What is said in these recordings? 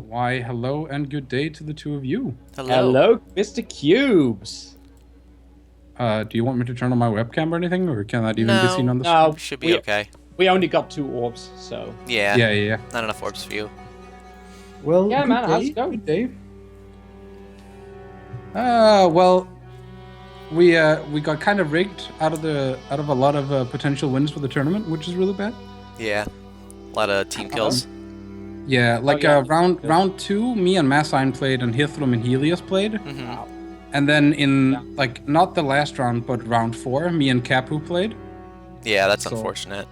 Why, hello and good day to the two of you. Hello, Mr. Cubes. Do you want me to turn on my webcam or anything, or can that even be seen No. on the No, Should be okay. We only got 2 orbs, so. Yeah. Yeah. Not enough orbs for you. Well, Yeah, good man, day, how's it going? Good day. Well, we got kind of rigged out of a lot of potential wins for the tournament, which is really bad. Yeah. A lot of team kills. Yeah, like yeah. round 2, me and Massine played, and Hithrum and Helios played. Mm-hmm. Wow. And then in not the last round, but round 4, me and Capu played. Yeah, that's So- unfortunate.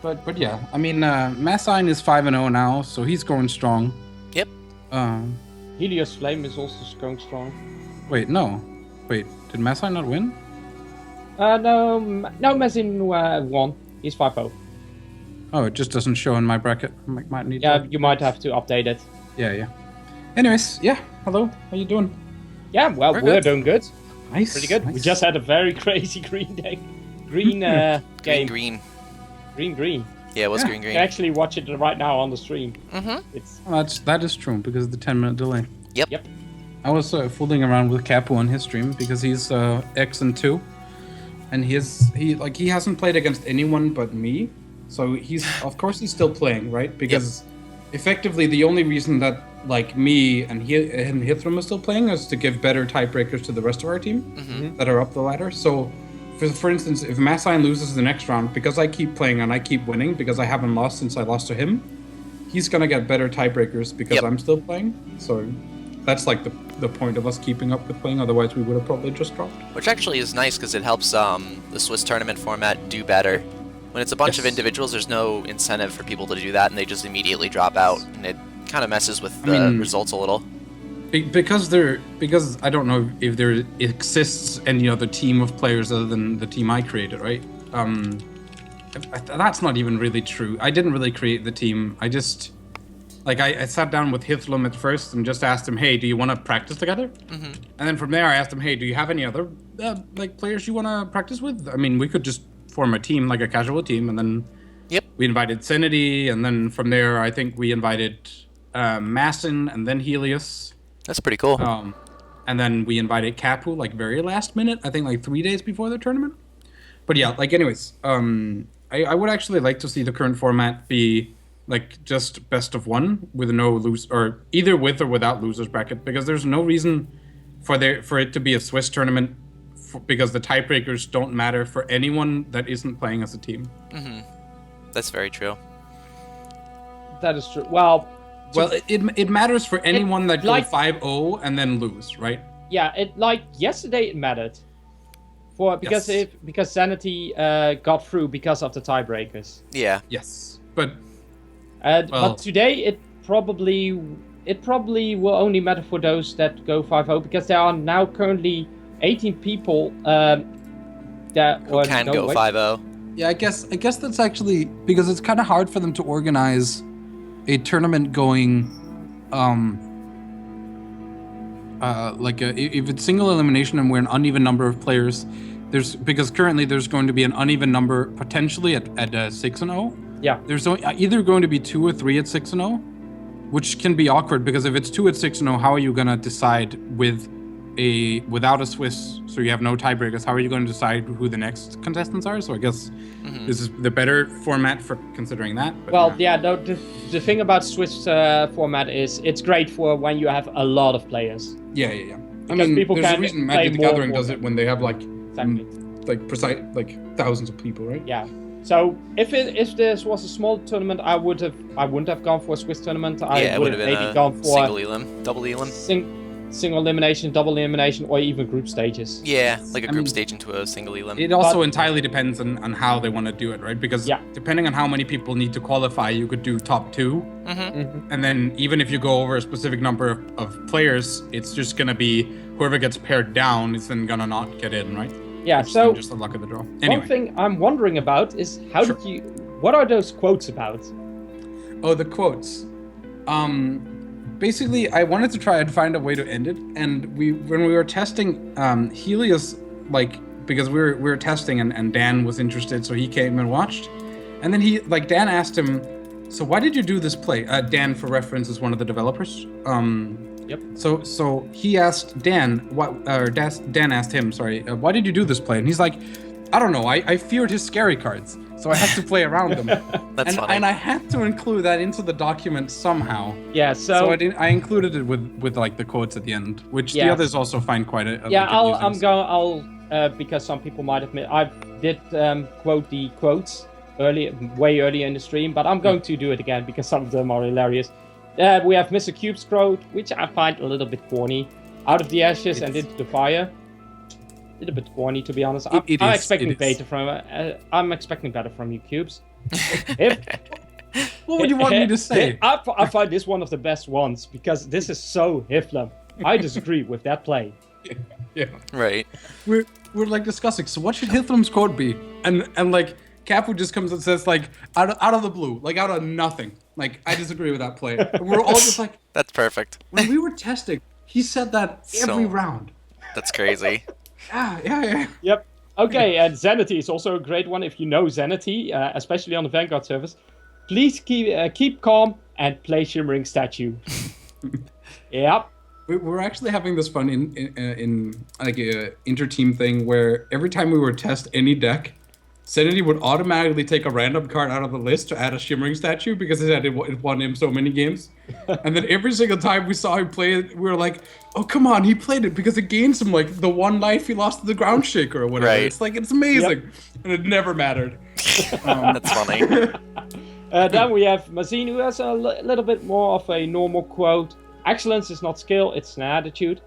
But yeah, I mean, Massine is 5-0 now, so he's going strong. Yep. Helios Flame is also going strong. Wait, did Massine not win? No, Mezzin won. He's 5-0. Oh, it just doesn't show in my bracket. Might need Yeah, to... you might have to update it. Yeah. Anyways, yeah, hello, how you doing? Yeah, well, We're we're good. doing good. Nice. Pretty good. Nice. We just had a very crazy green deck. Green game. Green. Green. Yeah, it was Yeah. green. You can actually watch it right now on the stream. Mm-hmm. It's Well, that is true because of the 10-minute delay. Yep. I was fooling around with Capo on his stream because he's X and 2, and he hasn't played against anyone but me, so he's still playing, right? Because effectively the only reason that like me and Hithrum are still playing is to give better tiebreakers to the rest of our team that are up the ladder. So for instance, if Massine loses the next round, because I keep playing and I keep winning because I haven't lost since I lost to him, he's gonna get better tiebreakers because I'm still playing. So that's like the point of us keeping up with playing. Otherwise, we would have probably just dropped. Which actually is nice because it helps the Swiss tournament format do better. When it's a bunch of individuals, there's no incentive for people to do that, and they just immediately drop out, and it kind of messes with the results a little. Because I don't know if there exists any other team of players other than the team I created, right? That's not even really true. I didn't really create the team. I just I sat down with Hithlum at first and just asked him, hey, do you want to practice together? And then from there I asked him, hey, do you have any other players you want to practice with? I mean, we could just form a team, like a casual team, and then we invited Zenity, and then from there I think we invited Masson and then Helios. That's pretty cool. And then we invited Capu like very last minute, I think like 3 days before the tournament. But yeah, like anyways, I would actually like to see the current format be like just best of one with no lose, or either with or without losers bracket, because there's no reason for it to be a Swiss tournament because the tiebreakers don't matter for anyone that isn't playing as a team. That's very true. that is true. Well, it matters for anyone that go like- 5-0 and then lose, right? yeah, yesterday it mattered. Because Yes. Sanity got through because of the tiebreakers. Yeah. Yes, but But today it probably will only matter for those that go 5-0 because there are now currently 18 people that Who can go 5-0. yeah, I guess that's actually because it's kind of hard for them to organize a tournament going, if it's single elimination and we're an uneven number of players, because currently there's going to be an uneven number potentially at 6-0. Yeah. There's either going to be 2 or 3 at 6-0, which can be awkward because if it's 2 at 6-0, how are you gonna decide without a Swiss, so you have no tiebreakers? How are you going to decide who the next contestants are? So I guess this is the better format for considering that. But Well, the thing about Swiss format is it's great for when you have a lot of players. Yeah. I Because mean, people there's a can reason play Magic the more Gathering does it formats. when they have Exactly. precise thousands of people, right? Yeah. So if this was a small tournament, I wouldn't have gone for a Swiss tournament. Yeah, I it would would have have been maybe a gone for single elim, double elim. single elimination, double elimination, or even group stages. Yeah, like a I group mean, stage into a single elim. It also entirely depends on how they want to do it, right? Because Yeah. depending on how many people need to qualify, you could do top 2. And then even if you go over a specific number of players, it's just going to be whoever gets paired down is then going to not get in, right? Yeah. Which is So then just the luck of the draw. Anyway. one thing I'm wondering about is what are those quotes about? Oh, the quotes. Basically, I wanted to try and find a way to end it, and when we were testing, Helios, because we were testing, and Dan was interested, so he came and watched, and then Dan asked him, So why did you do this play? Dan, for reference, is one of the developers. Yep. So he asked Dan, Dan asked him, sorry, why did you do this play? And he's like, I don't know. I feared his scary cards, so I had to play around them. That's funny. And I had to include that into the document somehow. Yeah. So I included it with like the quotes at the end, which the Yes. others also find quite a yeah, like, I'll because some people might admit I did quote the quotes way earlier in the stream, but I'm going to do it again because some of them are hilarious. We have Mr. Cube's quote, which I find a little bit corny. Out of the ashes and into the fire. A little bit corny, to be honest. I'm expecting better from. I'm expecting better from you, Cubes. What would you want me to say? I find this one of the best ones because this is so Hiflum. I disagree with that play. Yeah. Right. We're like discussing. So what should Hithlum's quote be? And like Capu just comes and says like out of the blue, like out of nothing. Like I disagree with that play. And we're all just like, That's perfect. when we were testing, he said that every round. That's crazy. Yeah. Yep. Okay, and Zenity is also a great one. If you know Zenity, especially on the Vanguard servers, please keep calm and play Shimmering Statue. Yep. We're actually having this fun in like a inter-team thing where every time we would test any deck, Zenity would automatically take a random card out of the list to add a Shimmering Statue because it won him so many games. And then every single time we saw him play it, we were like, oh, come on, he played it because it gains him like the one life he lost to the Ground Shaker or whatever. Right. It's like, it's amazing. Yep. And it never mattered. That's funny. Then we have Mazine, who has a little bit more of a normal quote. Excellence is not skill, it's an attitude.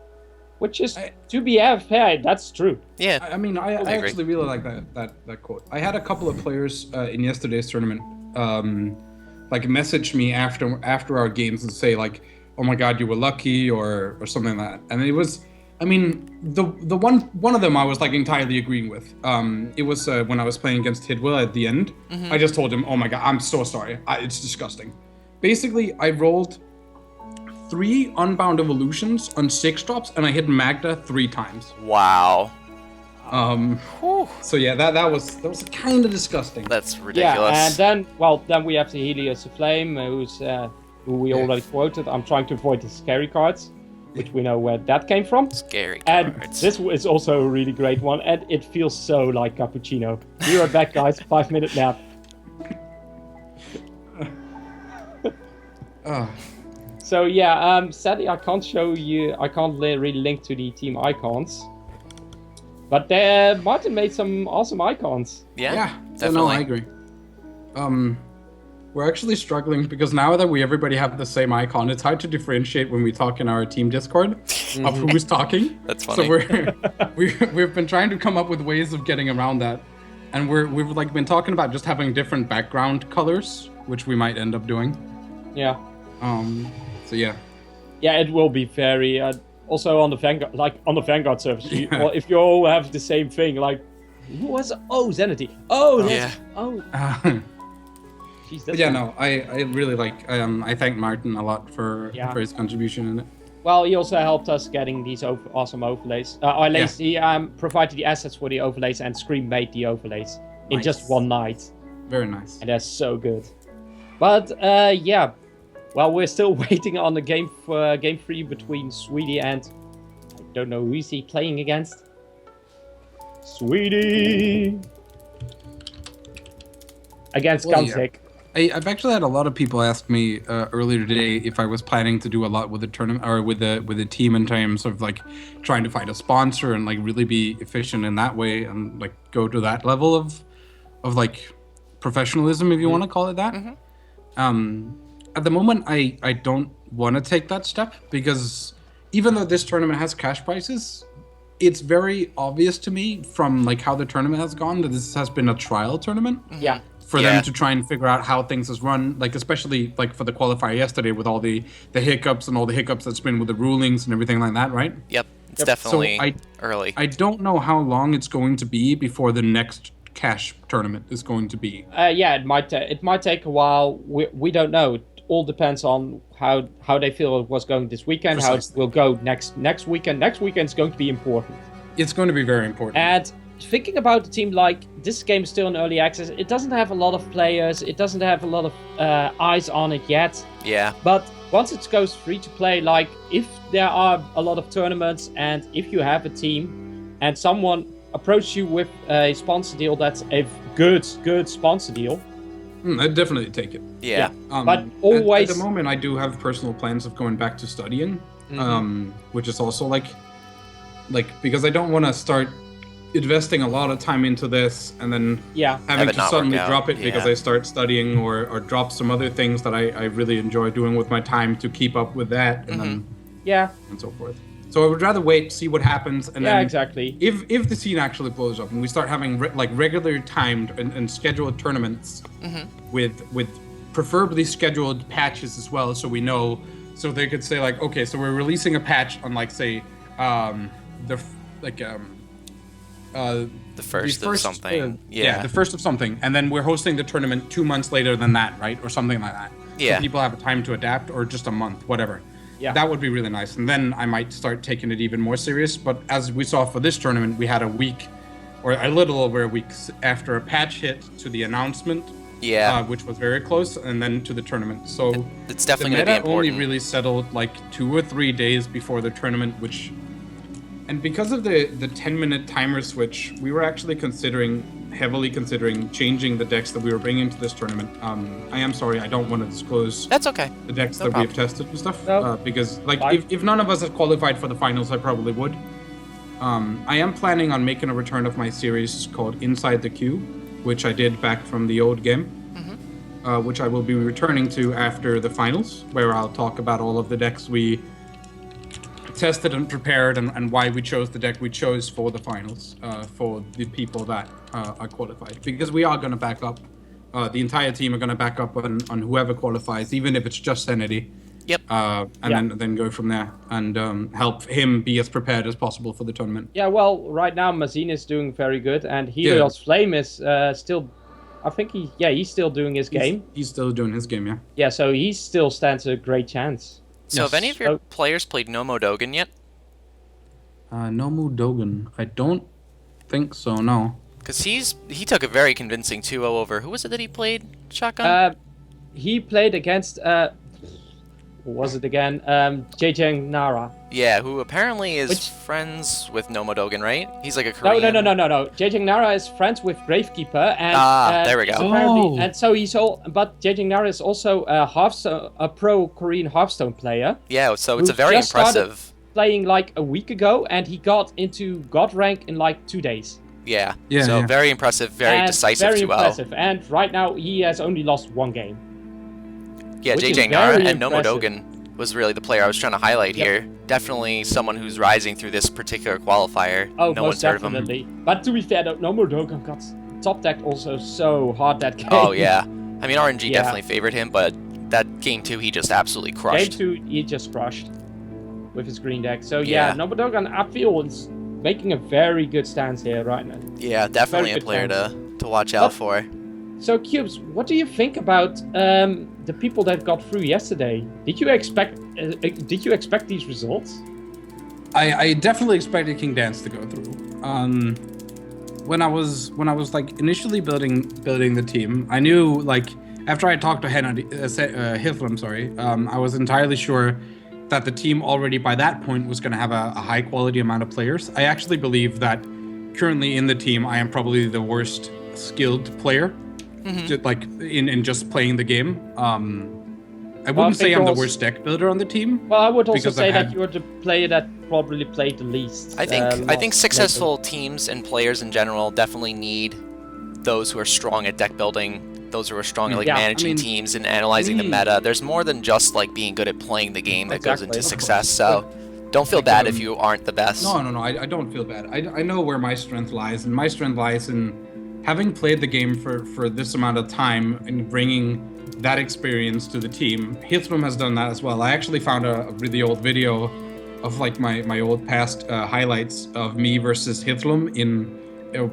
Which is, to be fair, that's true. Yeah. I mean, I actually really like that quote. I had a couple of players in yesterday's tournament like message me after our games and say like, oh my god, you were lucky or something like that. And it was, I mean, the one of them I was like entirely agreeing with. It was when I was playing against Hidwell at the end. I just told him, oh my god, I'm so sorry. It's disgusting. Basically, I rolled 3 Unbound Evolutions on 6 drops, and I hit Magda 3 times. Wow. So yeah, that was kind of disgusting. That's ridiculous. Yeah, and then we have the Helios of Flame, who we already quoted. I'm trying to avoid the scary cards, which we know where that came from. Scary And cards. this is also a really great one, and it feels so like Cappuccino. Be right back, guys. 5-minute nap. So yeah, sadly I can't show you. I can't really link to the team icons. But Martin made some awesome icons. Yeah, definitely. No, I agree. We're actually struggling because now that everybody have the same icon, it's hard to differentiate when we talk in our team Discord of who's talking. That's funny. So we've been trying to come up with ways of getting around that, and we've like been talking about just having different background colors, which we might end up doing. Yeah. So yeah. Yeah, it will be very. Also on the Vanguard servers, if you all have the same thing, like who was Zenity? Jeez, yeah, no, I really like. I thank Martin a lot for his contribution in it. Well, he also helped us getting these awesome overlays. He provided the assets for the overlays, and Scream made the overlays in just one night. Very nice. And that's so good. But yeah. Well, we're still waiting on the game 3 between Sweetie and I don't know who is he playing against. Sweetie against Guntic. Yeah. I've actually had a lot of people ask me earlier today if I was planning to do a lot with the tournament or with the team in terms of like trying to find a sponsor and like really be efficient in that way and like go to that level of like professionalism, if you want to call it that. At the moment, I don't want to take that step because even though this tournament has cash prizes, it's very obvious to me from like how the tournament has gone that this has been a trial tournament. Yeah. For them to try and figure out how things is run, like especially like for the qualifier yesterday with all the hiccups and all the hiccups that's been with the rulings and everything like that, right? Yep. It's definitely early. I don't know how long it's going to be before the next cash tournament is going to be. Yeah, it might take a while. We don't know. All depends on how they feel it was going this weekend, Precisely. how it will go next weekend. Next weekend is going to be important. It's going to be very important. And thinking about the team, like, this game is still in early access. It doesn't have a lot of players. It doesn't have a lot of eyes on it yet. Yeah. But once it goes free to play, like, if there are a lot of tournaments and if you have a team and someone approaches you with a sponsor deal that's a good sponsor deal, I'd definitely take it. Yeah. But always... At the moment, I do have personal plans of going back to studying, which is also like because I don't want to start investing a lot of time into this and then having to suddenly drop it because I start studying or drop some other things that I really enjoy doing with my time to keep up with that and then and so forth. So I would rather wait, see what happens, and then exactly. If the scene actually blows up and we start having regular timed and scheduled tournaments with preferably scheduled patches as well, so we know, so they could say like, okay, so we're releasing a patch on like say the first of something. The first of something, and then we're hosting the tournament 2 months later than that, right, or something like that. Yeah. So people have time to adapt, or just a month, whatever. Yeah. That would be really nice, and then I might start taking it even more serious. But as we saw for this tournament, we had a week, or a little over a week after a patch hit to the announcement. Yeah. Which was very close, and then to the tournament. So it's definitely going to be important. The meta only really settled like 2 or 3 days before the tournament, which, and because of the 10-minute timer switch, we were actually heavily considering changing the decks that we were bringing to this tournament. I am sorry, I don't want to disclose. That's okay. The decks No that problem. we've tested and stuff, No. because like if none of us had qualified for the finals, I probably would. I am planning on making a return of my series called Inside the Queue, which I did back from the old game, which I will be returning to after the finals, where I'll talk about all of the decks we tested and prepared and why we chose the deck we chose for the finals, for the people that are qualified. Because we are going to back up, the entire team are going to back up on whoever qualifies, even if it's just Sanity. Yep. Then go from there and help him be as prepared as possible for the tournament. Yeah, well, right now Mazine is doing very good, and Helios Flame is still, I think he's still doing his game. He's still doing his game, yeah. Yeah, so he still stands a great chance. So have any of your players played Nomo Dogan yet? Nomu Dogan, I don't think so, no. Because he took a very convincing 2-0 over, who was it that he played, Shotgun? He played against, what was it again? JJ Nara. Yeah, who apparently is friends with Nomo Dogan, right? He's like a Korean. No. JJ Nara is friends with Gravekeeper, and there we go. And so but JJ Nara is also a pro Korean Hearthstone player. Yeah, so it's a very impressive. Playing like a week ago, and he got into God rank in like 2 days. Yeah. So very impressive, very decisive 2-0. Very impressive, and right now he has only lost 1 game. Yeah, JJ Nara and Nomo Dogan was really the player I was trying to highlight here. Definitely someone who's rising through this particular qualifier. Oh, no most one's heard definitely. of him. But to be fair, Nomo Dogan got top decked also so hard that game. Oh, yeah. I mean, RNG definitely favored him, but that game 2, he just absolutely crushed. Game 2, he just crushed with his green deck. So yeah, Nomo Dogan, I feel, is making a very good stance here right now. Yeah, definitely a player to watch out for. So Cubezz, what do you think about the people that got through yesterday? Did you expect these results? I definitely expected King Dance to go through. When I was like initially building the team, I knew, like, after I talked to Hithram, I was entirely sure that the team already by that point was going to have a high quality amount of players. I actually believe that currently in the team, I am probably the worst skilled player, like in just playing the game. I wouldn't say I'm the worst deck builder on the team. Well, I would also say that you are the player that probably played the least. I think successful teams and players in general definitely need those who are strong at deck building, those who are strong at managing teams and analyzing the meta. There's more than just like being good at playing the game that goes into success. So don't feel bad if you aren't the best. No, I don't feel bad. I know where my strength lies, and my strength lies in having played the game for this amount of time and bringing that experience to the team. Hithram has done that as well. I actually found a really old video of like my old past highlights of me versus Hithram in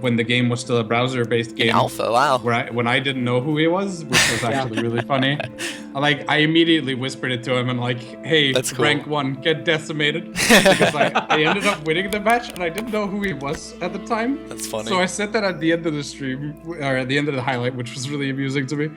when the game was still a browser-based game. In alpha, wow. When I didn't know who he was, which was actually really funny. I immediately whispered it to him and like, hey, That's cool. rank 1, get decimated. Because I ended up winning the match and I didn't know who he was at the time. That's funny. So I said that at the end of the stream, or at the end of the highlight, which was really amusing to me.